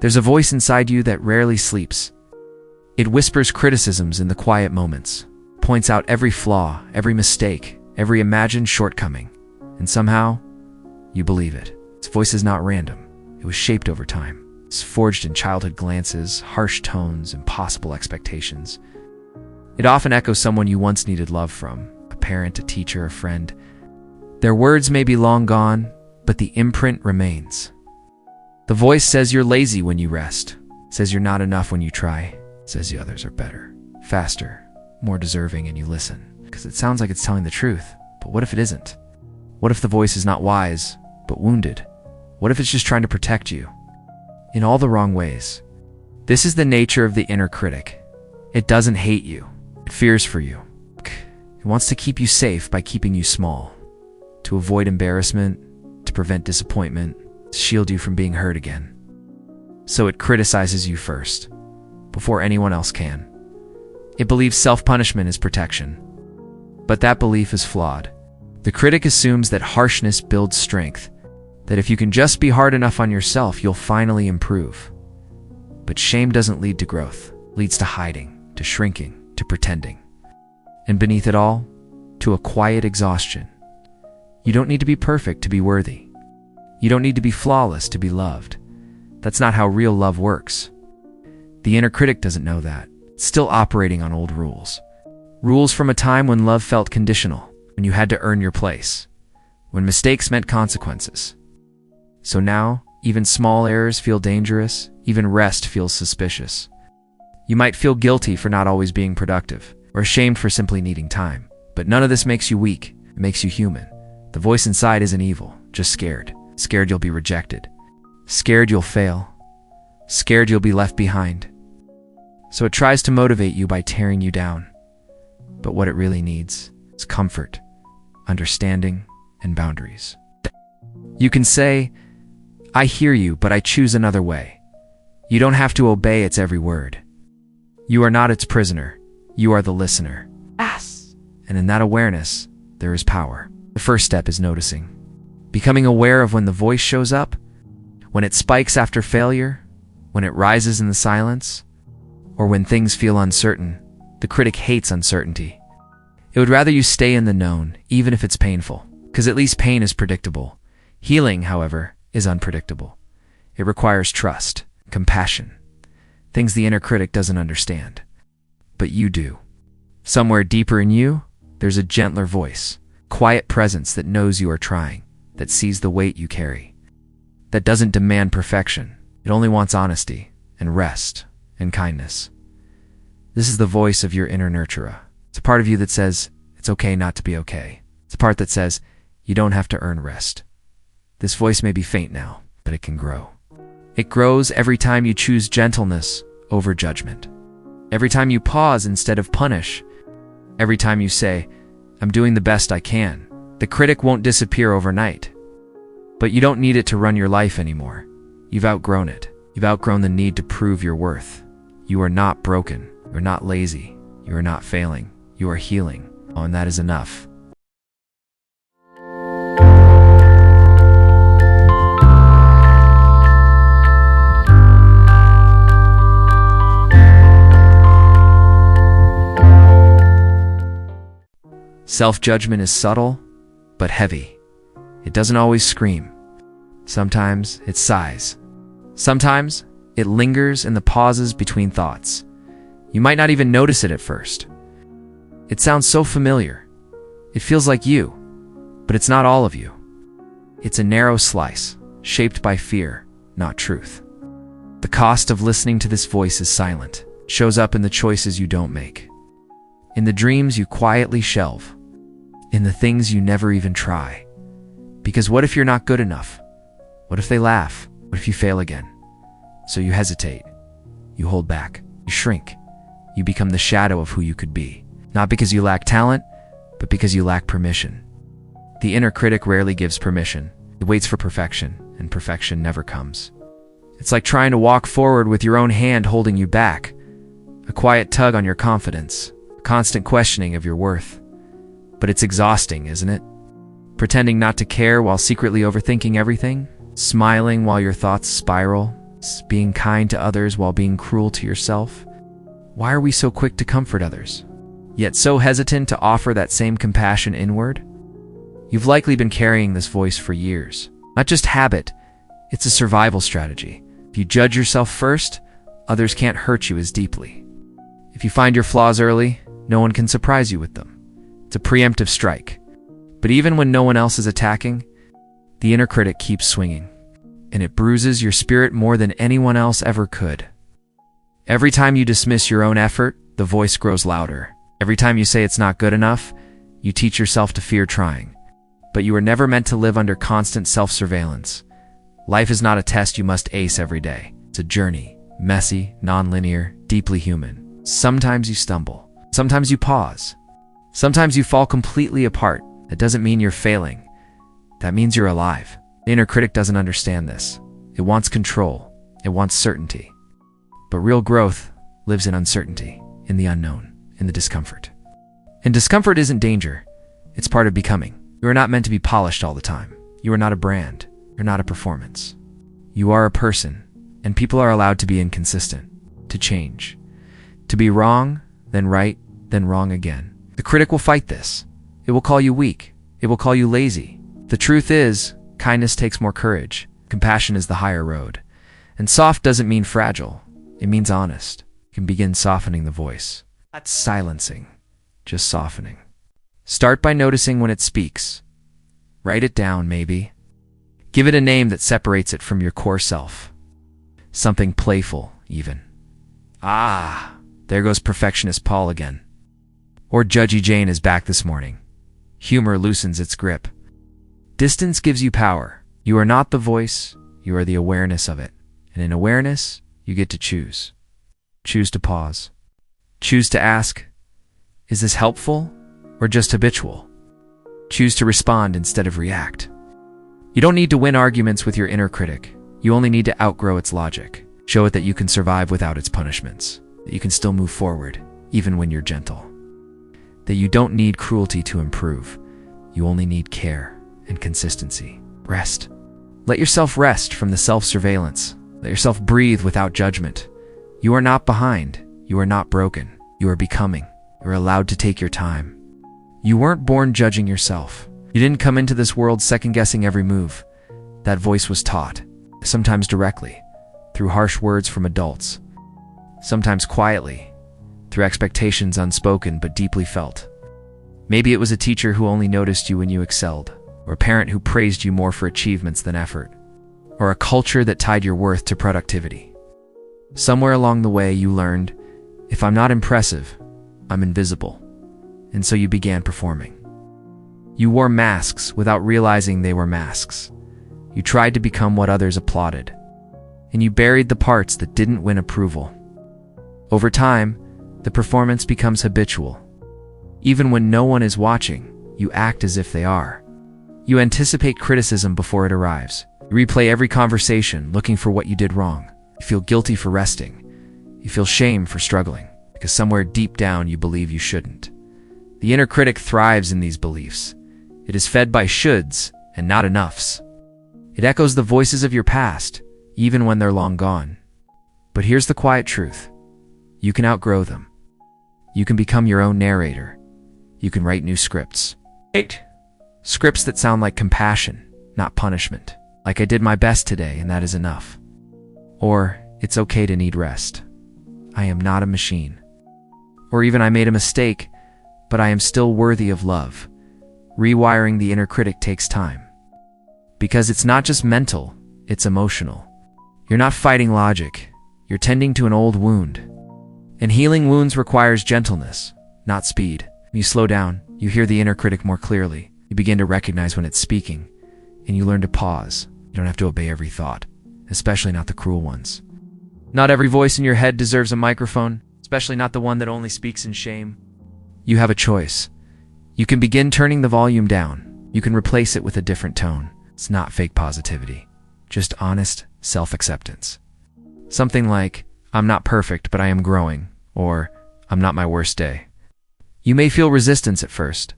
There's a voice inside you that rarely sleeps. It whispers criticisms in the quiet moments, points out every flaw, every mistake, every imagined shortcoming, and somehow, you believe it. Its voice is not random. It was shaped over time. It's forged in childhood glances, harsh tones, impossible expectations. It often echoes someone you once needed love from, a parent, a teacher, a friend. Their words may be long gone, but the imprint remains. The voice says you're lazy when you rest, says you're not enough when you try, says the others are better, faster, more deserving, and you listen. Because it sounds like it's telling the truth, but what if it isn't? What if the voice is not wise, but wounded? What if it's just trying to protect you? In all the wrong ways. This is the nature of the inner critic. It doesn't hate you. It fears for you. It wants to keep you safe by keeping you small. To avoid embarrassment, to prevent disappointment, to shield you from being hurt again. So it criticizes you first, before anyone else can. It believes self-punishment is protection. But that belief is flawed. The critic assumes that harshness builds strength, that if you can just be hard enough on yourself, you'll finally improve. But shame doesn't lead to growth. It leads to hiding, to shrinking, to pretending. And beneath it all, to a quiet exhaustion. You don't need to be perfect to be worthy. You don't need to be flawless to be loved. That's not how real love works. The inner critic doesn't know that. It's still operating on old rules. Rules from a time when love felt conditional, when you had to earn your place, when mistakes meant consequences. So now, even small errors feel dangerous, even rest feels suspicious. You might feel guilty for not always being productive, or ashamed for simply needing time. But none of this makes you weak, it makes you human. The voice inside isn't evil, just scared. Scared you'll be rejected. Scared you'll fail. Scared you'll be left behind. So it tries to motivate you by tearing you down. But what it really needs is comfort, understanding, and boundaries. You can say, I hear you, but I choose another way. You don't have to obey its every word. You are not its prisoner. You are the listener. Yes. And in that awareness, there is power. The first step is noticing. Becoming aware of when the voice shows up, when it spikes after failure, when it rises in the silence, or when things feel uncertain. The critic hates uncertainty. It would rather you stay in the known, even if it's painful, because at least pain is predictable. Healing, however, is unpredictable. It requires trust, compassion, things the inner critic doesn't understand. But you do. Somewhere deeper in you, there's a gentler voice, quiet presence that knows you are trying, that sees the weight you carry, that doesn't demand perfection. It only wants honesty and rest and kindness. This is the voice of your inner nurturer. It's a part of you that says, it's okay not to be okay. It's a part that says, you don't have to earn rest. This voice may be faint now, but it can grow. It grows every time you choose gentleness over judgment. Every time you pause instead of punish. Every time you say, I'm doing the best I can. The critic won't disappear overnight. But you don't need it to run your life anymore. You've outgrown it. You've outgrown the need to prove your worth. You are not broken. You are not lazy. You are not failing. You are healing. Oh, and that is enough. Self-judgment is subtle, but heavy. It doesn't always scream. Sometimes it sighs. Sometimes it lingers in the pauses between thoughts. You might not even notice it at first. It sounds so familiar. It feels like you, but it's not all of you. It's a narrow slice, shaped by fear, not truth. The cost of listening to this voice is silent. It shows up in the choices you don't make, in the dreams you quietly shelve, in the things you never even try. Because what if you're not good enough? What if they laugh? What if you fail again? So you hesitate. You hold back. You shrink. You become the shadow of who you could be. Not because you lack talent, but because you lack permission. The inner critic rarely gives permission. It waits for perfection, and perfection never comes. It's like trying to walk forward with your own hand holding you back. A quiet tug on your confidence. A constant questioning of your worth. But it's exhausting, isn't it? Pretending not to care while secretly overthinking everything? Smiling while your thoughts spiral? being kind to others while being cruel to yourself. Why are we so quick to comfort others, yet so hesitant to offer that same compassion inward? You've likely been carrying this voice for years. Not just habit, it's a survival strategy. If you judge yourself first, others can't hurt you as deeply. If you find your flaws early, no one can surprise you with them. It's a preemptive strike. But even when no one else is attacking, the inner critic keeps swinging, and it bruises your spirit more than anyone else ever could. Every time you dismiss your own effort, the voice grows louder. Every time you say it's not good enough, you teach yourself to fear trying. But you were never meant to live under constant self-surveillance. Life is not a test you must ace every day. It's a journey, messy, non-linear, deeply human. Sometimes you stumble. Sometimes you pause. Sometimes you fall completely apart. That doesn't mean you're failing. That means you're alive. The inner critic doesn't understand this. It wants control. It wants certainty. But real growth lives in uncertainty, in the unknown, in the discomfort. And discomfort isn't danger. It's part of becoming. You are not meant to be polished all the time. You are not a brand. You're not a performance. You are a person, and people are allowed to be inconsistent, to change, to be wrong, then right, then wrong again. The critic will fight this. It will call you weak. It will call you lazy. The truth is, kindness takes more courage. Compassion is the higher road. And soft doesn't mean fragile. It means honest. You can begin softening the voice. Not silencing, just softening. Start by noticing when it speaks. Write it down, maybe. Give it a name that separates it from your core self. Something playful, even. Ah, there goes perfectionist Paul again. Or Judgy Jane is back this morning. Humor loosens its grip. Distance gives you power. You are not the voice, you are the awareness of it. And in awareness, you get to choose. Choose to pause. Choose to ask, is this helpful or just habitual? Choose to respond instead of react. You don't need to win arguments with your inner critic. You only need to outgrow its logic. Show it that you can survive without its punishments, that you can still move forward, even when you're gentle. That you don't need cruelty to improve. You only need care and consistency. Rest. Let yourself rest from the self-surveillance. Let yourself breathe without judgment. You are not behind. You are not broken. You are becoming. You are allowed to take your time. You weren't born judging yourself. You didn't come into this world second-guessing every move. That voice was taught, sometimes directly, through harsh words from adults, sometimes quietly, through expectations unspoken but deeply felt. Maybe it was a teacher who only noticed you when you excelled, or a parent who praised you more for achievements than effort, or a culture that tied your worth to productivity. Somewhere along the way you learned, if I'm not impressive, I'm invisible. And so you began performing. You wore masks without realizing they were masks. You tried to become what others applauded. And you buried the parts that didn't win approval. Over time, the performance becomes habitual. Even when no one is watching, you act as if they are. You anticipate criticism before it arrives. You replay every conversation, looking for what you did wrong. You feel guilty for resting. You feel shame for struggling, because somewhere deep down you believe you shouldn't. The inner critic thrives in these beliefs. It is fed by shoulds and not enoughs. It echoes the voices of your past, even when they're long gone. But here's the quiet truth. You can outgrow them. You can become your own narrator. You can write new scripts. Scripts that sound like compassion, not punishment. Like I did my best today and that is enough. Or it's okay to need rest. I am not a machine. Or even I made a mistake, but I am still worthy of love. Rewiring the inner critic takes time. Because it's not just mental, it's emotional. You're not fighting logic. You're tending to an old wound. And healing wounds requires gentleness, not speed. When you slow down, you hear the inner critic more clearly. You begin to recognize when it's speaking, and you learn to pause. You don't have to obey every thought, especially not the cruel ones. Not every voice in your head deserves a microphone, especially not the one that only speaks in shame. You have a choice. You can begin turning the volume down. You can replace it with a different tone. It's not fake positivity, just honest self-acceptance. Something like, I'm not perfect, but I am growing, or I'm not my worst day. You may feel resistance at first.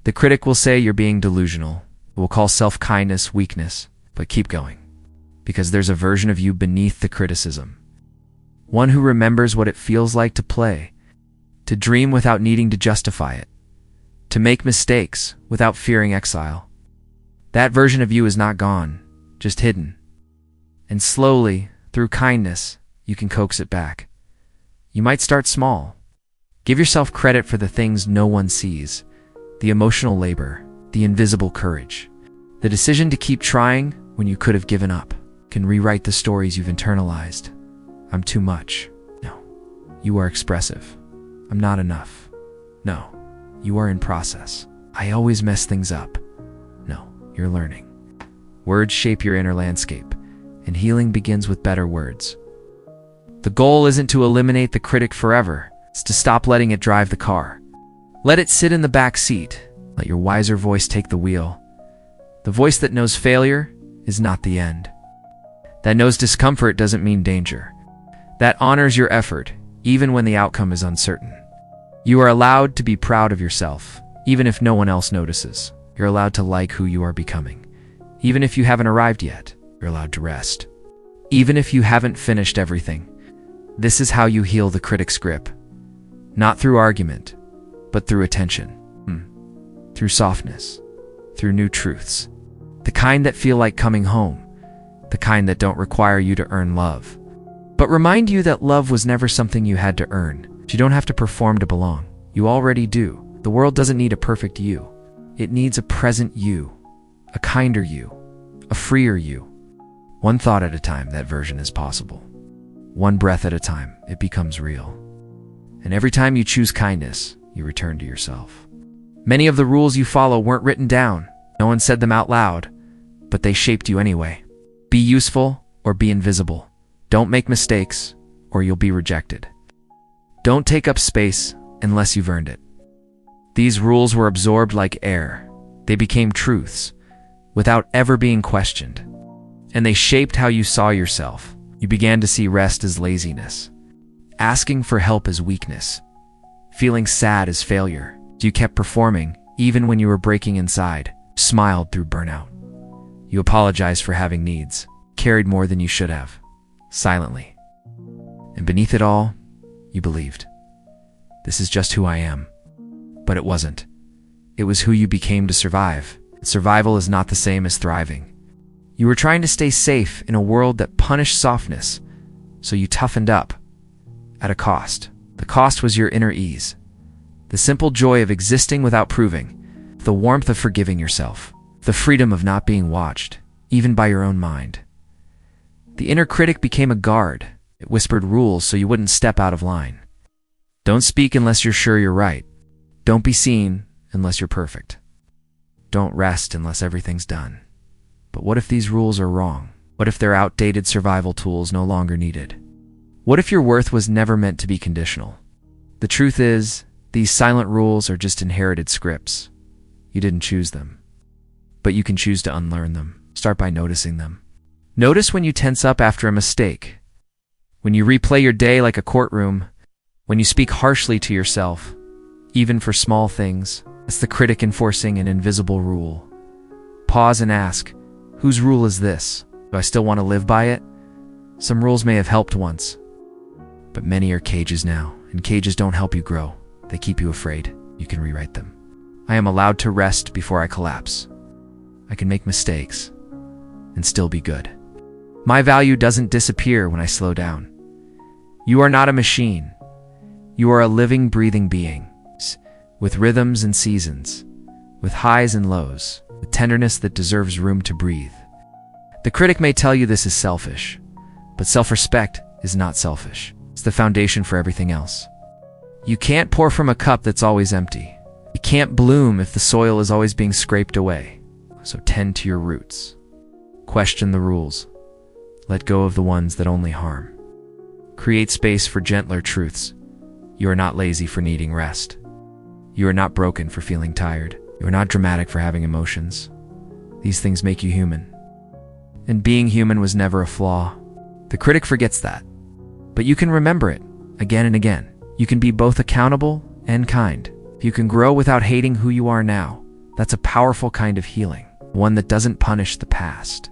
The critic will say you're being delusional. It will call self-kindness weakness, but keep going. because there's a version of you beneath the criticism. One who remembers what it feels like to play, to dream without needing to justify it, to make mistakes without fearing exile. That version of you is not gone, just hidden. And slowly, through kindness, you can coax it back. You might start small. Give yourself credit for the things no one sees, the emotional labor, the invisible courage. The decision to keep trying when you could have given up can rewrite the stories you've internalized. I'm too much. No. You are expressive. I'm not enough. No. You are in process. I always mess things up. No. You're learning. Words shape your inner landscape, and healing begins with better words. The goal isn't to eliminate the critic forever. It's to stop letting it drive the car. Let it sit in the back seat. Let your wiser voice take the wheel. The voice that knows failure is not the end. That knows discomfort doesn't mean danger. That honors your effort, even when the outcome is uncertain. You are allowed to be proud of yourself, even if no one else notices. You're allowed to like who you are becoming. Even if you haven't arrived yet, you're allowed to rest. Even if you haven't finished everything. This is how you heal the critic's grip. Not through argument, but through attention. Through softness. Through new truths. The kind that feel like coming home. The kind that don't require you to earn love, but remind you that love was never something you had to earn. You don't have to perform to belong. You already do. The world doesn't need a perfect you. It needs a present you, a kinder you, a freer you. One thought at a time, that version is possible. One breath at a time, it becomes real. And every time you choose kindness, you return to yourself. Many of the rules you follow weren't written down. No one said them out loud, but they shaped you anyway. Be useful or be invisible. Don't make mistakes or you'll be rejected. Don't take up space unless you've earned it. These rules were absorbed like air. They became truths without ever being questioned. And they shaped how you saw yourself. You began to see rest as laziness, asking for help as weakness, feeling sad as failure. You kept performing even when you were breaking inside, smiled through burnout. You apologized for having needs, carried more than you should have, silently. And beneath it all, you believed. This is just who I am. But it wasn't. It was who you became to survive. Survival is not the same as thriving. You were trying to stay safe in a world that punished softness, so you toughened up, at a cost. The cost was your inner ease. The simple joy of existing without proving, the warmth of forgiving yourself, the freedom of not being watched, even by your own mind. The inner critic became a guard. It whispered rules so you wouldn't step out of line. Don't speak unless you're sure you're right. Don't be seen unless you're perfect. Don't rest unless everything's done. But what if these rules are wrong? What if they're outdated survival tools no longer needed? What if your worth was never meant to be conditional? The truth is, these silent rules are just inherited scripts. You didn't choose them. But you can choose to unlearn them. Start by noticing them. Notice when you tense up after a mistake. When you replay your day like a courtroom. When you speak harshly to yourself, even for small things. It's the critic enforcing an invisible rule. Pause and ask, whose rule is this? Do I still want to live by it? Some rules may have helped once, but many are cages now, and cages don't help you grow. They keep you afraid. You can rewrite them. I am allowed to rest before I collapse. I can make mistakes and still be good. My value doesn't disappear when I slow down. You are not a machine. You are a living, breathing being, with rhythms and seasons, with highs and lows, with tenderness that deserves room to breathe. The critic may tell you this is selfish, but self-respect is not selfish. It's the foundation for everything else. You can't pour from a cup that's always empty. You can't bloom if the soil is always being scraped away. So tend to your roots. Question the rules. Let go of the ones that only harm. Create space for gentler truths. You are not lazy for needing rest. You are not broken for feeling tired. You are not dramatic for having emotions. These things make you human. And being human was never a flaw. The critic forgets that. But you can remember it again and again. You can be both accountable and kind. You can grow without hating who you are now. That's a powerful kind of healing, one that doesn't punish the past,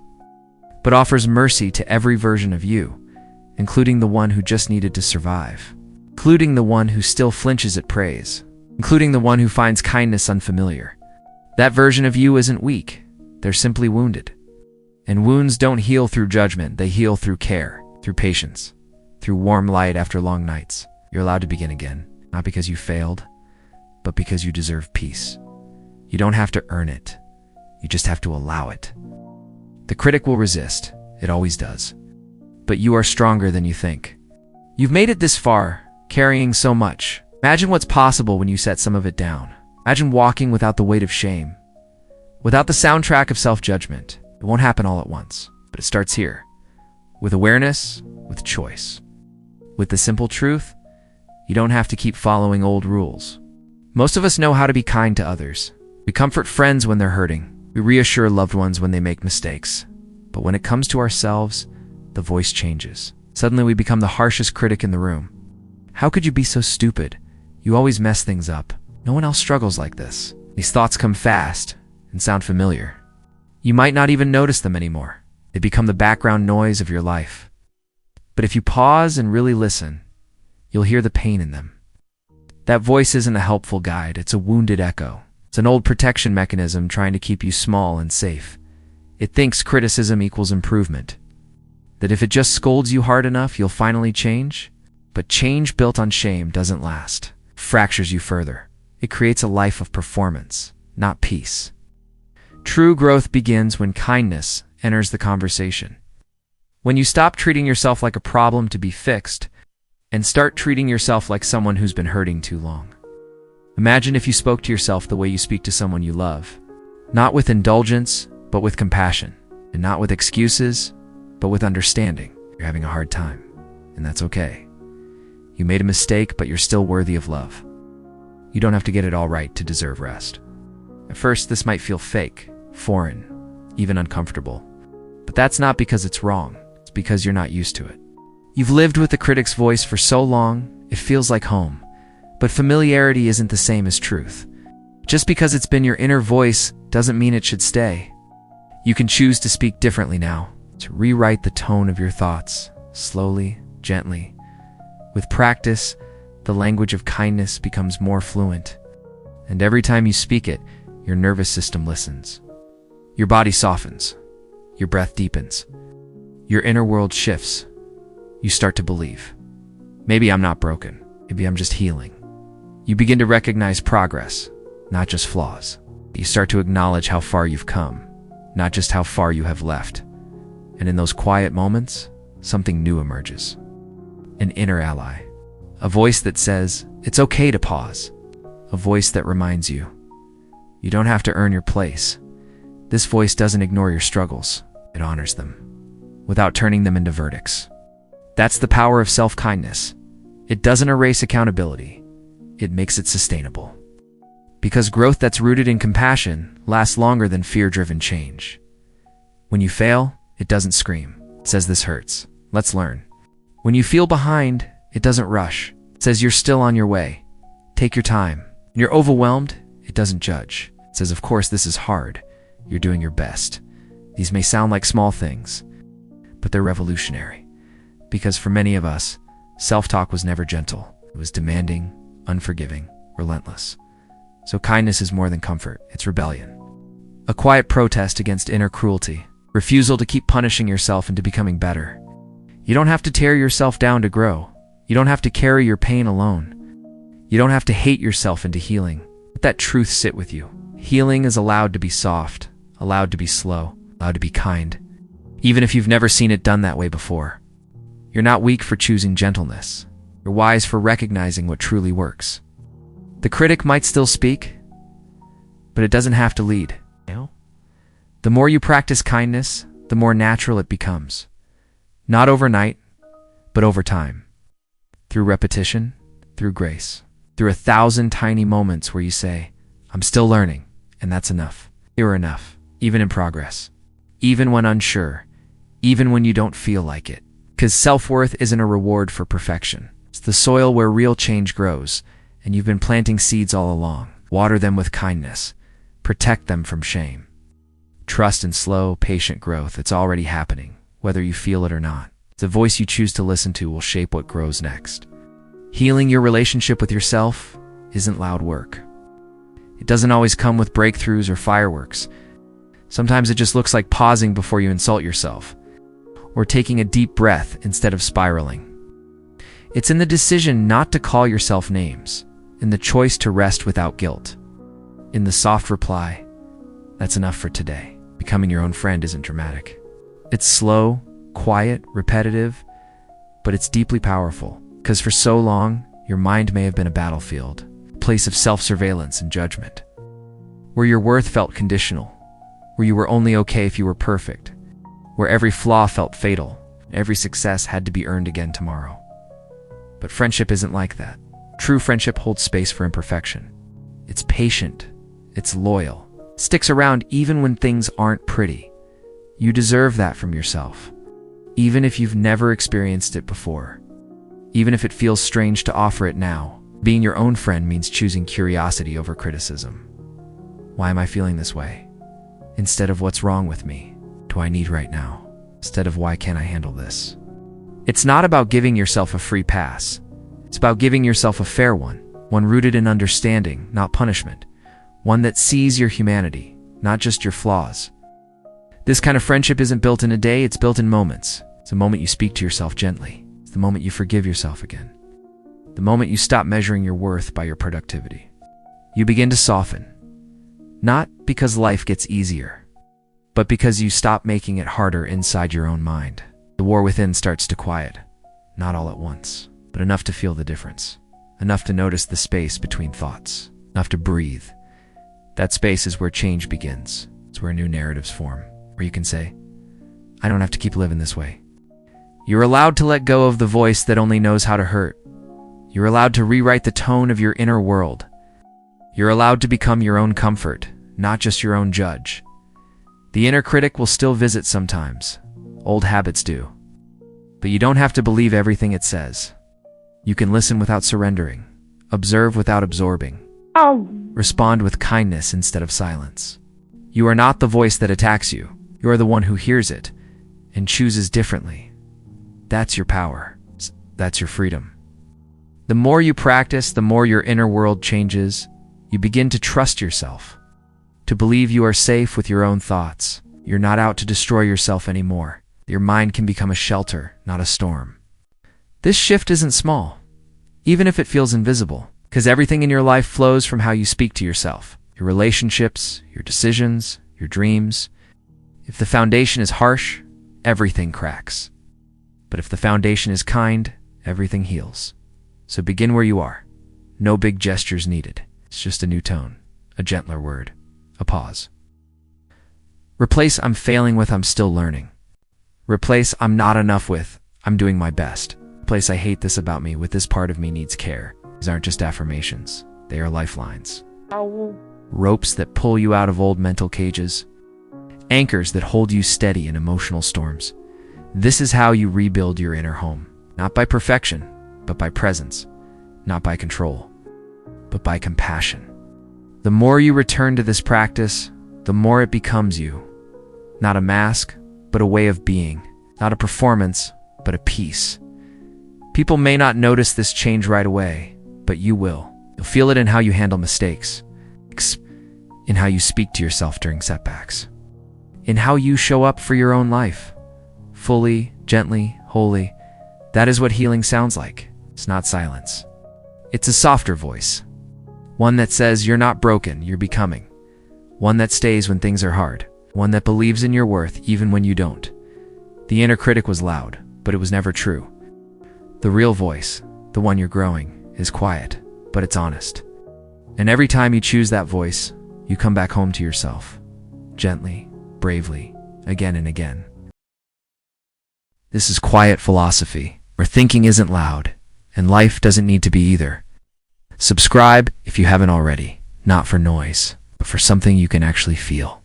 but offers mercy to every version of you, including the one who just needed to survive, including the one who still flinches at praise, including the one who finds kindness unfamiliar. That version of you isn't weak, they're simply wounded. And wounds don't heal through judgment, they heal through care, through patience, through warm light after long nights. You're allowed to begin again, not because you failed, but because you deserve peace. You don't have to earn it, you just have to allow it. The critic will resist, it always does. But you are stronger than you think. You've made it this far, carrying so much. Imagine what's possible when you set some of it down. Imagine walking without the weight of shame, without the soundtrack of self-judgment. It won't happen all at once, but it starts here, with awareness, with choice. With the simple truth, you don't have to keep following old rules. Most of us know how to be kind to others. We comfort friends when they're hurting. We reassure loved ones when they make mistakes. But when it comes to ourselves, the voice changes. Suddenly we become the harshest critic in the room. How could you be so stupid? You always mess things up. No one else struggles like this. These thoughts come fast and sound familiar. You might not even notice them anymore. They become the background noise of your life. But if you pause and really listen, you'll hear the pain in them. That voice isn't a helpful guide, it's a wounded echo. It's an old protection mechanism trying to keep you small and safe. It thinks criticism equals improvement. That if it just scolds you hard enough, you'll finally change. But change built on shame doesn't last. It fractures you further. It creates a life of performance, not peace. True growth begins when kindness enters the conversation. When you stop treating yourself like a problem to be fixed and start treating yourself like someone who's been hurting too long. Imagine if you spoke to yourself the way you speak to someone you love. Not with indulgence, but with compassion. And not with excuses, but with understanding. You're having a hard time, and that's okay. You made a mistake, but you're still worthy of love. You don't have to get it all right to deserve rest. At first, this might feel fake, foreign, even uncomfortable. But that's not because it's wrong. It's because you're not used to it. You've lived with the critic's voice for so long, it feels like home. But familiarity isn't the same as truth. Just because it's been your inner voice doesn't mean it should stay. You can choose to speak differently now, to rewrite the tone of your thoughts, slowly, gently. With practice, the language of kindness becomes more fluent. And every time you speak it, your nervous system listens. Your body softens. Your breath deepens. Your inner world shifts. You start to believe. Maybe I'm not broken. Maybe I'm just healing. You begin to recognize progress, not just flaws. You start to acknowledge how far you've come, not just how far you have left. And in those quiet moments, something new emerges. An inner ally. A voice that says, it's okay to pause. A voice that reminds you, you don't have to earn your place. This voice doesn't ignore your struggles. It honors them, without turning them into verdicts. That's the power of self-kindness. It doesn't erase accountability. It makes it sustainable. Because growth that's rooted in compassion lasts longer than fear-driven change. When you fail, it doesn't scream. It says this hurts. Let's learn. When you feel behind, it doesn't rush. It says you're still on your way. Take your time. When you're overwhelmed, it doesn't judge. It says, of course, this is hard. You're doing your best. These may sound like small things, but they're revolutionary. Because for many of us, self-talk was never gentle. It was demanding, unforgiving, relentless. So kindness is more than comfort, it's rebellion. A quiet protest against inner cruelty, refusal to keep punishing yourself into becoming better. You don't have to tear yourself down to grow. You don't have to carry your pain alone. You don't have to hate yourself into healing. Let that truth sit with you. Healing is allowed to be soft, allowed to be slow, allowed to be kind, even if you've never seen it done that way before. You're not weak for choosing gentleness. You're wise for recognizing what truly works. The critic might still speak, but it doesn't have to lead. The more you practice kindness, the more natural it becomes. Not overnight, but over time. Through repetition, through grace, through 1,000 tiny moments where you say, I'm still learning, and that's enough. You're enough, even in progress, even when unsure, even when you don't feel like it. Because self-worth isn't a reward for perfection. It's the soil where real change grows, and you've been planting seeds all along. Water them with kindness. Protect them from shame. Trust in slow, patient growth. It's already happening, whether you feel it or not. The voice you choose to listen to will shape what grows next. Healing your relationship with yourself isn't loud work. It doesn't always come with breakthroughs or fireworks. Sometimes it just looks like pausing before you insult yourself, or taking a deep breath instead of spiraling. It's in the decision not to call yourself names, in the choice to rest without guilt, in the soft reply, "That's enough for today." Becoming your own friend isn't dramatic. It's slow, quiet, repetitive, but it's deeply powerful, because for so long, your mind may have been a battlefield, a place of self-surveillance and judgment, where your worth felt conditional, where you were only okay if you were perfect, where every flaw felt fatal, every success had to be earned again tomorrow. But friendship isn't like that. True friendship holds space for imperfection. It's patient, it's loyal, sticks around even when things aren't pretty. You deserve that from yourself, even if you've never experienced it before. Even if it feels strange to offer it now, being your own friend means choosing curiosity over criticism. Why am I feeling this way? Instead of what's wrong with me? Do I need right now? Instead of why can't I handle this? It's not about giving yourself a free pass. It's about giving yourself a fair one rooted in understanding, not punishment, one that sees your humanity, not just your flaws. This kind of friendship isn't built in a day, it's built in moments. It's the moment you speak to yourself gently. It's the moment you forgive yourself again. The moment you stop measuring your worth by your productivity. You begin to soften, not because life gets easier, but because you stop making it harder inside your own mind. The war within starts to quiet, not all at once, but enough to feel the difference, enough to notice the space between thoughts, enough to breathe. That space is where change begins. It's where new narratives form, where you can say, "I don't have to keep living this way." You're allowed to let go of the voice that only knows how to hurt. You're allowed to rewrite the tone of your inner world. You're allowed to become your own comfort, not just your own judge. The inner critic will still visit sometimes. Old habits do. But you don't have to believe everything it says. You can listen without surrendering, observe without absorbing, respond with kindness instead of silence. You are not the voice that attacks you. You are the one who hears it and chooses differently. That's your power. That's your freedom. The more you practice, the more your inner world changes. You begin to trust yourself, to believe you are safe with your own thoughts. You're not out to destroy yourself anymore. Your mind can become a shelter, not a storm. This shift isn't small, even if it feels invisible, because everything in your life flows from how you speak to yourself. Your relationships, your decisions, your dreams. If the foundation is harsh, everything cracks. But if the foundation is kind, everything heals. So begin where you are. No big gestures needed. It's just a new tone, a gentler word, a pause. Replace "I'm failing" with "I'm still learning." Replace "I'm not enough" with "I'm doing my best." Replace "I hate this about me" with "This part of me needs care." These aren't just affirmations. They are lifelines. Ropes that pull you out of old mental cages. Anchors that hold you steady in emotional storms. This is how you rebuild your inner home. Not by perfection, but by presence. Not by control, but by compassion. The more you return to this practice, the more it becomes you. Not a mask, but a way of being. Not a performance, but a peace. People may not notice this change right away, but you will. You'll feel it in how you handle mistakes, in how you speak to yourself during setbacks, in how you show up for your own life. Fully, gently, wholly. That is what healing sounds like. It's not silence. It's a softer voice. One that says you're not broken, you're becoming. One that stays when things are hard. One that believes in your worth even when you don't. The inner critic was loud, but it was never true. The real voice, the one you're growing, is quiet, but it's honest. And every time you choose that voice, you come back home to yourself. Gently, bravely, again and again. This is quiet philosophy, where thinking isn't loud, and life doesn't need to be either. Subscribe if you haven't already, not for noise, but for something you can actually feel.